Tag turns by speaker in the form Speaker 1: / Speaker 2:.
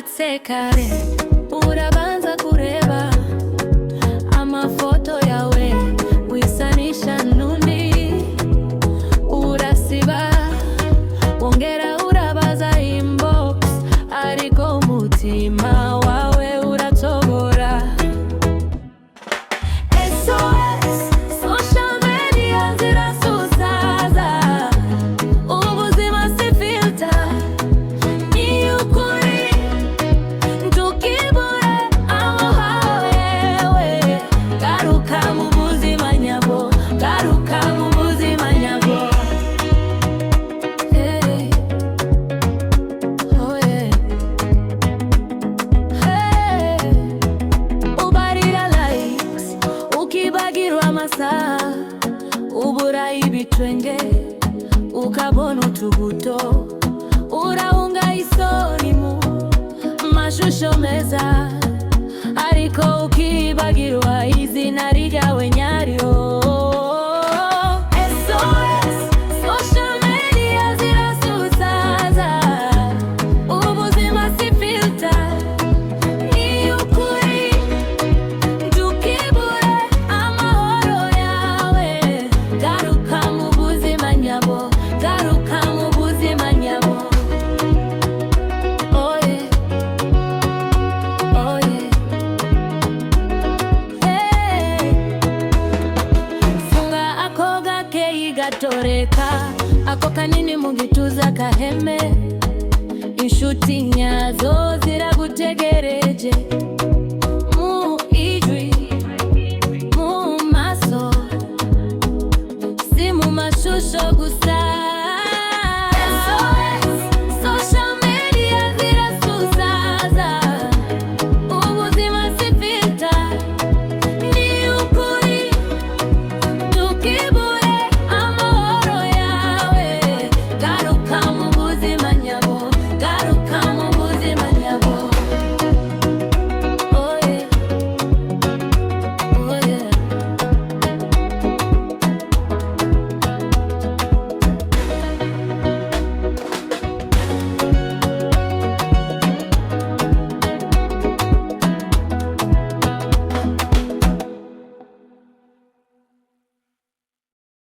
Speaker 1: washitse kare urabanza kureba amafoto yawe wisanisha n'undi urasiba wongera urabaza inbox ariko umutima wawe uratobora. SOS social media zirasusaza ubuzima si filter ni ukuri tukibure aho hawewe garuka mu buzima nyabo garuka mu buzima nyabo. Hey. Oh yeah. Hey. Ubarira likes ukibagirwa amasaha ubura ibitwenge ukabona utubuto urahunga isoni mu mashusho meza ariko ukibagirwa izina ryawe nyaryo. SOS social media zirasusaza ubuzima si filter ni ukuri tukibure amahoro yawe garuka mu buzima nyabo garuka mu buzima nyabo. Oh yeah. Oh yeah. Hey. Funga ako gakeyi gatoreka ako kanini mu gituza kaheme inshuti nyazo ziragutegereje